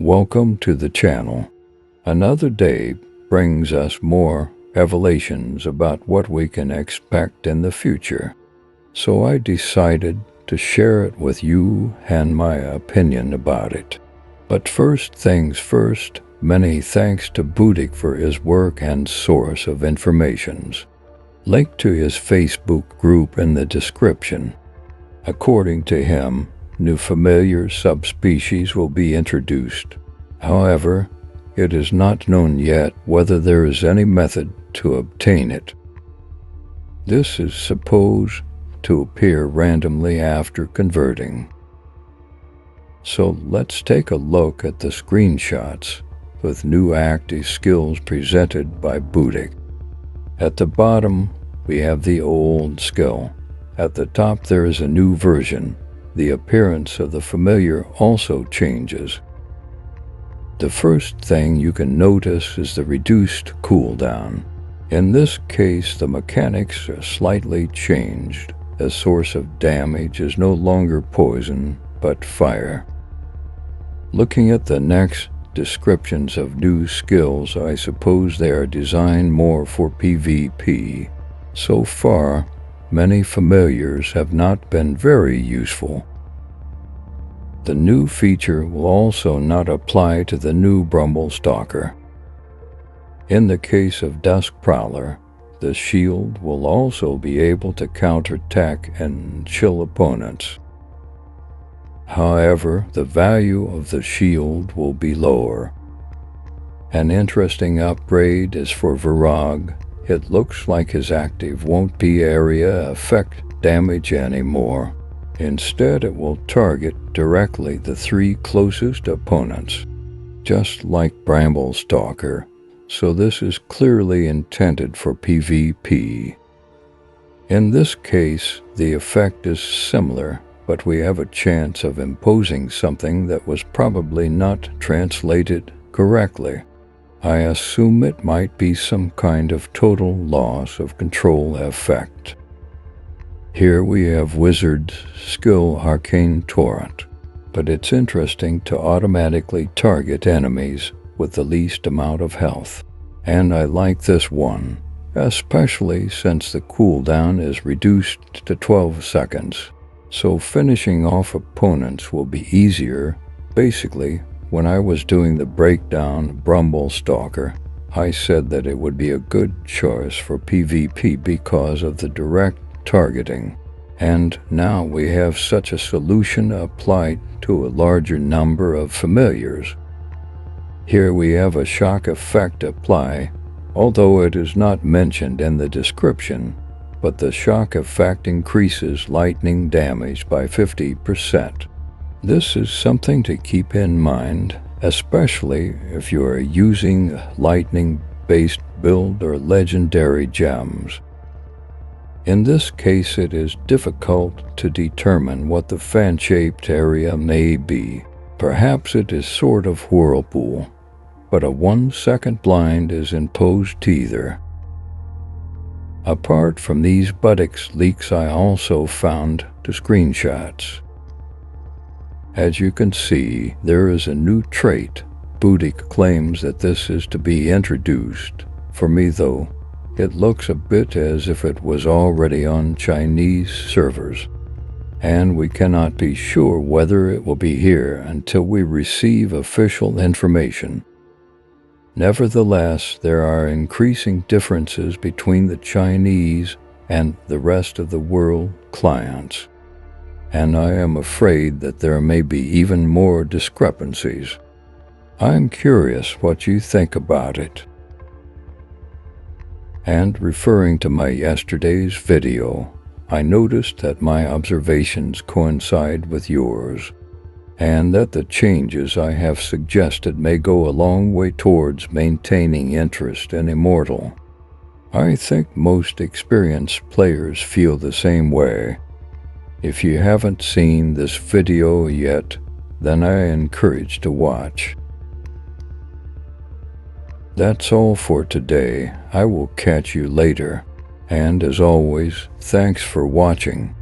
Welcome to the channel. Another day brings us more revelations about what we can expect in the future. So I decided to share it with you and my opinion about it. But first things first, many thanks to Budek for his work and source of informations. Link to his Facebook group in the description. According to him, new familiar subspecies will be introduced. However, it is not known yet whether there is any method to obtain it. This is supposed to appear randomly after converting. So let's take a look at the screenshots with new active skills presented by Budek. At the bottom, we have the old skill. At the top, there is a new version. The appearance of the familiar also changes. The first thing you can notice is the reduced cooldown. In this case, the mechanics are slightly changed. The source of damage is no longer poison, but fire. Looking at the next descriptions of new skills, I suppose they are designed more for PvP. So far, many familiars have not been very useful. The new feature will also not apply to the new Brumble Stalker. In the case of Dusk Prowler, the shield will also be able to counterattack and chill opponents. However, the value of the shield will be lower. An interesting upgrade is for Verg. It looks like his active won't be area effect damage anymore. Instead, it will target directly the 3 closest opponents, just like Bramble Stalker, so this is clearly intended for PvP. In this case, the effect is similar, but we have a chance of imposing something that was probably not translated correctly. I assume it might be some kind of total loss of control effect. Here we have Wizard's skill Arcane Torrent, but it's interesting to automatically target enemies with the least amount of health. And I like this one, especially since the cooldown is reduced to 12 seconds. So finishing off opponents will be easier. Basically, when I was doing the breakdown of Bramble Stalker, I said that it would be a good choice for PvP because of the direct targeting. And now we have such a solution applied to a larger number of familiars. Here we have a shock effect apply, although it is not mentioned in the description, but the shock effect increases lightning damage by 50%. This is something to keep in mind, especially if you are using lightning-based build or legendary gems. In this case, it is difficult to determine what the fan-shaped area may be. Perhaps it is sort of whirlpool, but a 1-second blind is imposed either. Apart from these Budek's leaks, I also found the screenshots. As you can see, there is a new trait. Budek claims that this is to be introduced. For me, though, it looks a bit as if it was already on Chinese servers, and we cannot be sure whether it will be here until we receive official information. Nevertheless, there are increasing differences between the Chinese and the rest of the world clients, and I am afraid that there may be even more discrepancies. I'm curious what you think about it. And referring to my yesterday's video, I noticed that my observations coincide with yours, and that the changes I have suggested may go a long way towards maintaining interest in Immortal. I think most experienced players feel the same way. If you haven't seen this video yet, then I encourage to watch. That's all for today. I will catch you later. And as always, thanks for watching.